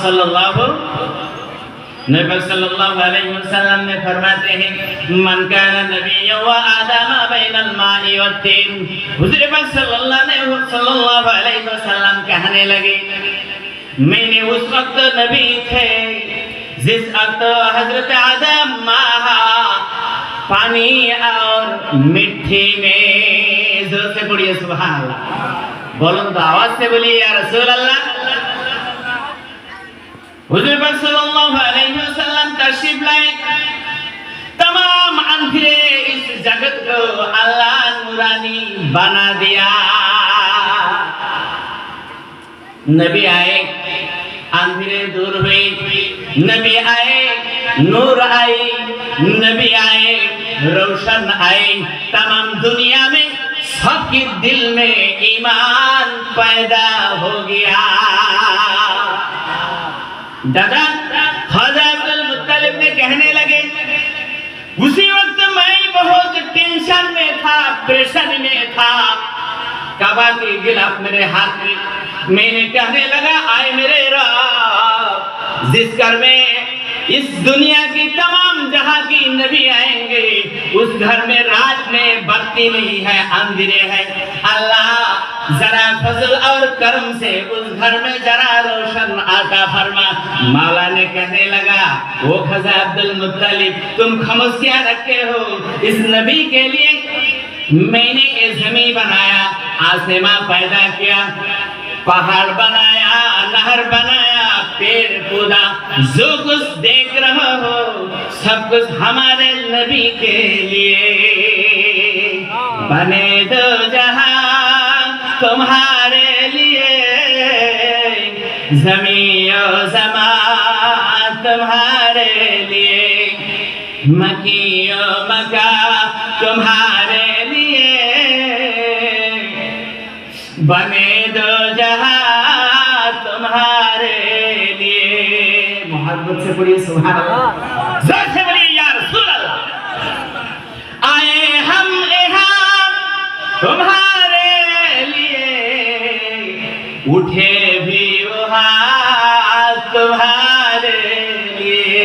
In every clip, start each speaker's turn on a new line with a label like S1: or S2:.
S1: सल्लल्लाहु अलैहि वसल्लम ने फरमाते हैं मन काना नबिय्यन व आदम बैनल माई व तीन। हुजूर पाक सल्लल्लाहु अलैहि वसल्लम कहने लगे मैंने उस वक्त नबी थे जिस वक्त हजरत आदम पानी और मिट्टी में। जोर से बोलिए सुभान अल्लाह, बोलो तो आवाज से बोलिए या रसूल अल्लाह। हुजूर पाक सल्लल्लाहु अलैहि वसल्लम तशरीफ लाए, तमाम अंधेरे इस जगत को अल्लाह नूरानी बना दिया। नबी आए, अंधेरे दूर हुए, नबी आए, नूर आई, नबी आए, रोशन आए। तमाम दुनिया में सबके दिल में ईमान पैदा हो गया। दादा ख्वाजा अब्दुल मुत्तलिब ने कहने लगे उसी वक्त मैं बहुत टेंशन में था, प्रेशर में था। काबा की गिलाफ मेरे हाथ में, मैंने कहने लगा आए मेरे रब, जिस घर में इस दुनिया की तमाम जहां की नबी आएंगे उस घर में रात में बत्ती नहीं है, अंधेरे है। अल्लाह जरा फजल और करम से उस घर में जरा रोशन आता फरमा। मौला ने कहने लगा वो ख्वाजा अब्दुल मुत्तलिब तुम खामोशियां रखे हो, इस नबी के लिए मैंने ये ज़मीन बनाया, आसमां पैदा किया, पहाड़ बनाया, नहर बनाया, पेड़ पौधा, जो कुछ देख रहे हो सब कुछ हमारे नबी के लिए। बने दो जहां तुम्हारे लिए, ज़मीन और ज़मान तुम्हारे लिए, मकी और मका तुम्हारे लिए। बने दो जहां तुम्हारे लिए। मोहब्बत से पढ़िए सुभान अल्लाह, जोर से बोलिए या रसूल अल्लाह। आए हम यहाँ तुम्हारे लिए, उठे भी वो हाथ तुम्हारे लिए।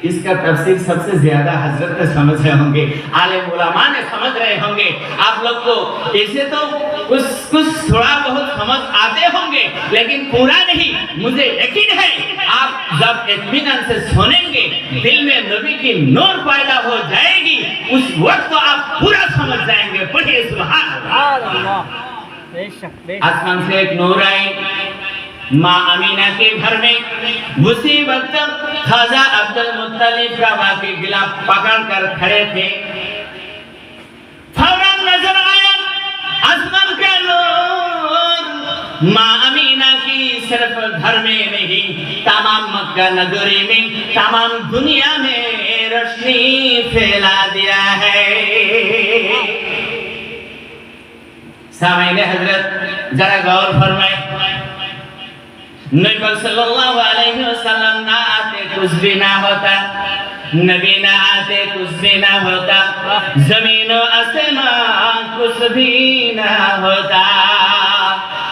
S1: इसका तफसीर सबसे ज्यादा हजरत ने समझ रहे होंगे, आलिम उलमा ने समझ रहे होंगे। आप लोग को ऐसे तो कुछ थोड़ा बहुत समझ आते होंगे लेकिन पूरा नहीं। मुझे यकीन है आप जब इत्मीनान से सुनेंगे दिल में नबी की नूर पैदा हो जाएगी, उस वक्त तो आप पूरा समझ जाएंगे। पढ़िए सुभान अल्लाह। आसमान से एक नूर आई माँ अमीना के घर में। उसी वक्त ख्वाजा अब्दुल मुत्तलिब का वाक़ई गिलाफ पकड़ कर खड़े थे। फौरन नजर आया आसमान का नूर माँ अमीना की सिर्फ घर में नहीं, तमाम मक्का नगरी में, तमाम दुनिया में रोशनी फैला दिया है। सामईने हजरत जरा गौर फरमाए, नबी सल्लल्लाहु अलैहि वसल्लम ना आते कुछ भी ना होता, नबी ना आते कुछ भी ना होता, जमीन और आसमान कुछ भी ना होता।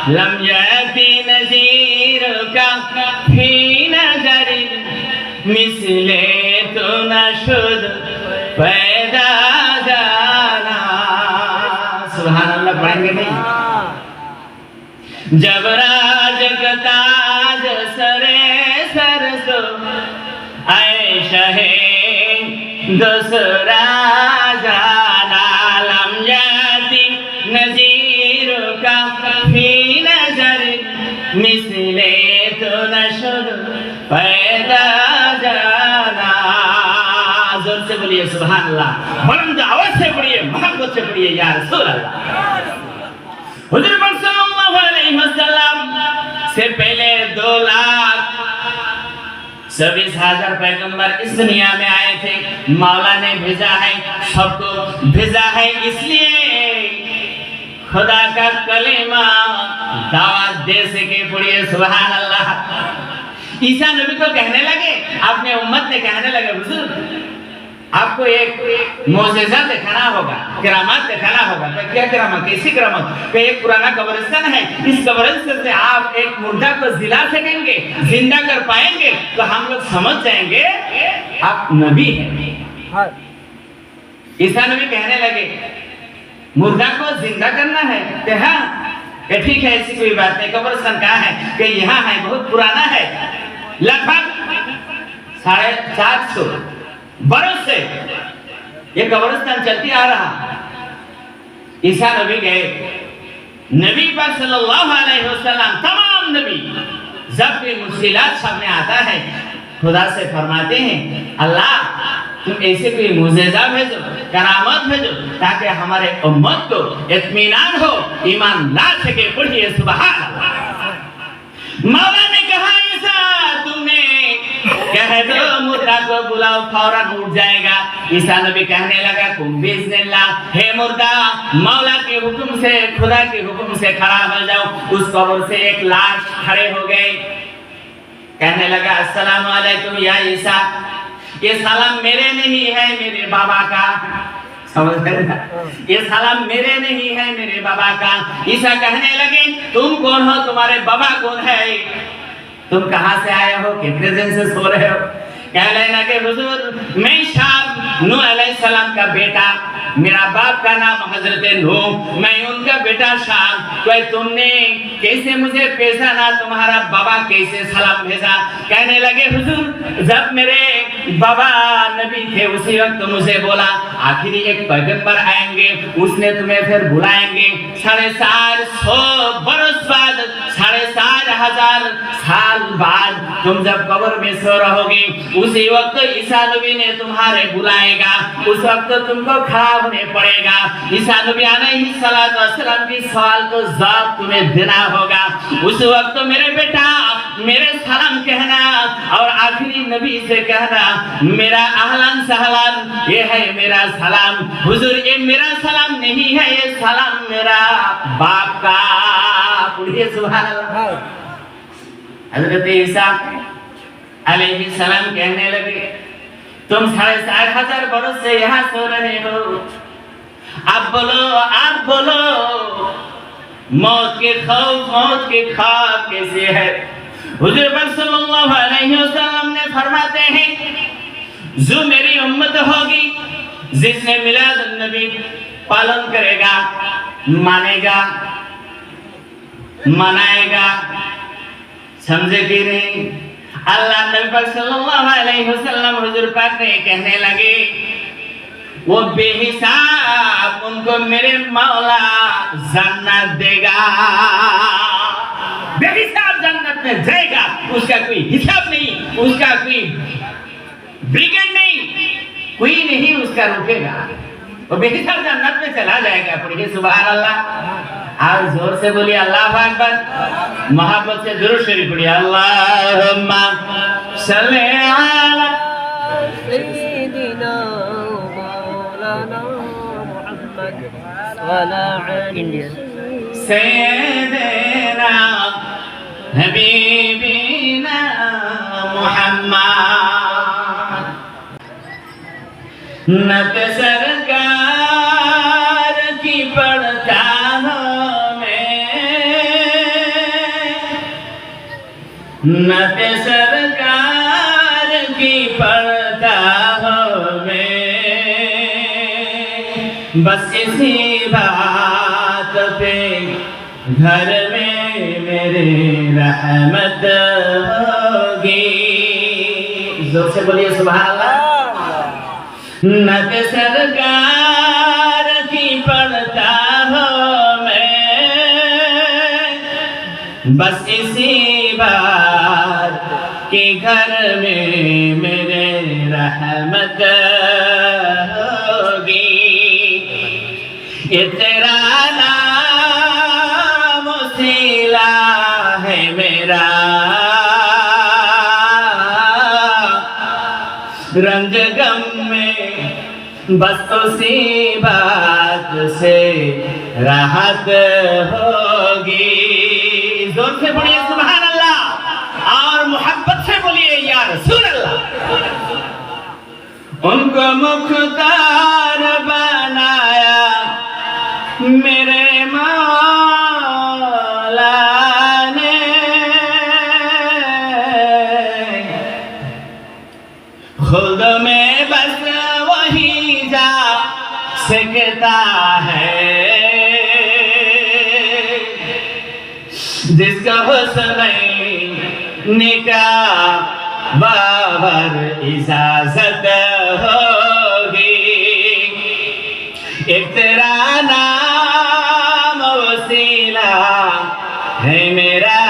S1: लम यअति नज़ीर का फी नज़री मिसले तो न शुद पैदा जाना। सुभान अल्लाह पढ़ेंगे नहीं? जब राज का ताज सरे सरसो ऐशा है दूसरा जाना। लम यअति नज़ीर का फी नज़र मिसले तो न शुद पैदा जाना। जोर से बोलिए सुभान अल्लाह, बुलंद आवाज से पढ़िए, मोहब्बत से पढ़िए या रसूल अल्लाह। हुजूर सल्लल्लाहु अलैहि वसल्लम से पहले 2,26,000 पैगंबर इस दुनिया में आए थे। मौला ने भेजा है, सबको भेजा है, इसलिए खुदा का कलेमा दावत दे सके। पढ़िए सुभान अल्लाह। ईसा नबी को कहने लगे, अपने उम्मत ने कहने लगे हुजूर आपको एक मौजज़ा दिखाना होगा, करामात दिखाना होगा। तो क्या करामात, कैसी करामात? कि एक पुराना कब्रिस्तान है, इस कब्रिस्तान से आप एक मुर्दा को जिला सकेंगे, जिंदा कर पाएंगे, तो हम लोग समझ जाएंगे आप नबी हैं। ईसा नबी कहने लगे मुर्दा को जिंदा करना है, कि हाँ ये ठीक है, ऐसी कोई बात नहीं। कब्रिस्तान कहाँ है? कि यहाँ है, बहुत पुराना है, लगभग 450 बरस से ये कब्रिस्तान चलती आ रहा। ईसा नबी गए, नबी पाक सल्लल्लाहु अलैहि वसल्लम, तमाम नबी जब भी मुश्किलात सामने आता है खुदा से फरमाते हैं अल्लाह तुम ऐसे कोई मुजज़ा भेजो, करामत भेजो, ताकि हमारे उम्मत को इत्मीनान हो, ईमान ला सके। पढ़िए सुभान अल्लाह। मौला ने कहा ईसा तुमने कह दो मुर्दा को बुलाओ, फौरन उठ जाएगा। ईसा नबी कहने लगा कुम बिस्मिल्लाह, हे मुर्दा मौला के हुक्म से, खुदा के हुक्म से खड़ा हो जाओ। उस कब्र से एक लाश खड़े हो गए, कहने लगा अस्सलाम वालेकुम या ईसा, ये सलाम मेरे नहीं है, मेरे बाबा का। समझ गए? ये सलाम मेरे नहीं है, मेरे बाबा का। ईसा कहने लगे तुम कौन हो, तुम्हारे बाबा कौन है, तुम कहां से आए हो, कितने दिन से सो रहे हो? कहने लगे हुजूर मैं शाम नूह अलैहिस्सलाम का बेटा, मेरा बाप का नाम हजरत नूह, मैं उनका बेटा शाम। तो तुमने कैसे मुझे पहचाना, तुम्हारा बाबा कैसे सलाम भेजा? कहने लगे हुजूर जब मेरे बाबा नबी थे उसी वक्त मुझे बोला आखिरी एक पैगंबर आएंगे, उसने तुम्हें फिर बुलाएंगे। 450 बरस बाद, 4,500 साल बाद तुम जब कब्र में सो रहोगे, उसी वक्त ईसा नबी ने तुम्हारे बुलाएगा, उस वक्त तुमको खड़ा होने पड़ेगा। ईसा नबी अलैहिस्सलातु वस्सलाम की सवाल को जवाब तुम्हें देना होगा। उस वक्त मेरे बेटा मेरे सलाम कहना, और आखिरी नबी से कहना मेरा अहलन सहलन, ये है मेरा सलाम। हुजूर ये मेरा सलाम नहीं है, ये सलाम मेरा बाप का। पढ़िए सुभान अल्लाह। हजरत ईसा अलैहिस्सलाम कहने लगे तुम 4,500 बरस से यहाँ सो रहे हो, आप बोलो मौत के खौफ, मौत के ख्वाब कैसे है? हुजूर पाक सल्लल्लाहु अलैहि वसल्लम ने फरमाते हैं जो मेरी उम्मत होगी, जिसने मिलाद नबी पालन करेगा, मानेगा, मनाएगा, समझे कि नहीं? अल्लाह नबी पाक सल्लल्लाहु अलैहि वसल्लम हुजूर पाक ने कहने लगे वो बेहिसाब उनको मेरे मौला जन्नत देगा, बेहिसाब जन्नत में जाएगा, उसका कोई हिसाब नहीं, उसका कोई ब्रिगेड नहीं, कोई नहीं उसका रुकेगा, वो बेहिसाब जन्नत में चला जाएगा। पढ़िए सुभान अल्लाह। और जोर से बोलिए अल्लाह अकबर, मोहब्बत से दुरूद शरीफ पढ़िए अल्लाहुम्मा सल्ली अला सय्यिदिना मौलाना मुहम्मद वला अली सय्यिदिना हबीबिना मुहम्मद। नत सरकार की पढ़ता हूँ मैं, नत सरकार की पढ़ता हूँ मैं, बस इसी बात पे घर में मेरे रहमत होगी। जोर से बोलिए सुभान अल्लाह। नत सरकार की पढ़ता हूँ मैं, बस इसी बात के घर में मेरे रहमत होगी। ये तेरा नाम वसीला है मेरा, रंग गम में बस उसी बात से राहत होगी। जोर से बोलिए सुभान अल्लाह और मोहब्बत से बोलिए या रसूल अल्लाह। उनको मुख्तार बनाया मेरे मौला ने। खुद में बस वही जा सकता है जिसका हुस्न का बाबर इजाजत होगी। एक तेरा नाम वसीला है मेरा,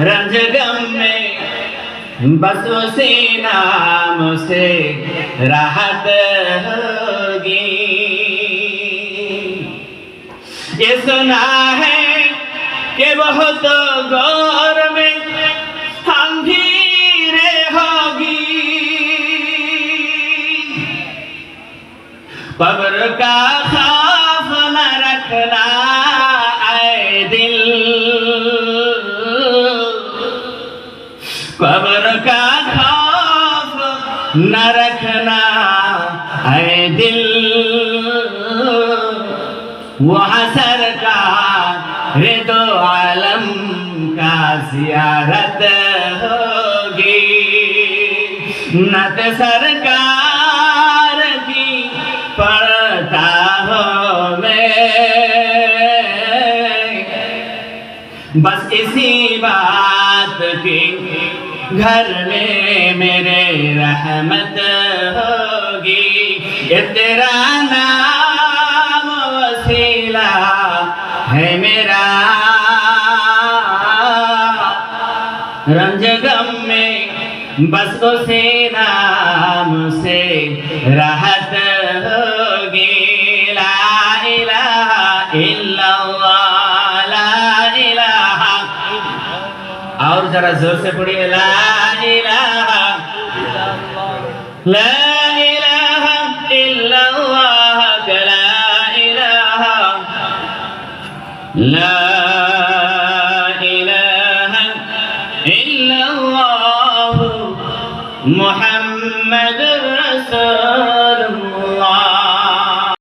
S1: रंज गम में बस उसी नाम से राहत होगी। ये सुना है कि बहुत गौर में अंधेरे होगी, कब्र का खौफ न रखना आए दिल, कब्र का खौफ न रखना आए दिल। वहाँ सरकार दो आलम का ज़ियारत होगी। नत सरकार की पढ़ता हूँ मैं, बस इसी बात की घर में मेरे रहमत होगी। ये तेरा नाम वसीला है मेरा, रंज गम में बस उसी नाम से राहत होगी। ला इलाहा इल्लल्लाह, ला इलाहा, और जरा जोर से पढ़िए, ला इलाहा, ला इलाहा इल्लल्लाह, ला इलाहा, ला इलाहा इल्लल्लाह मुहम्मद रसूल।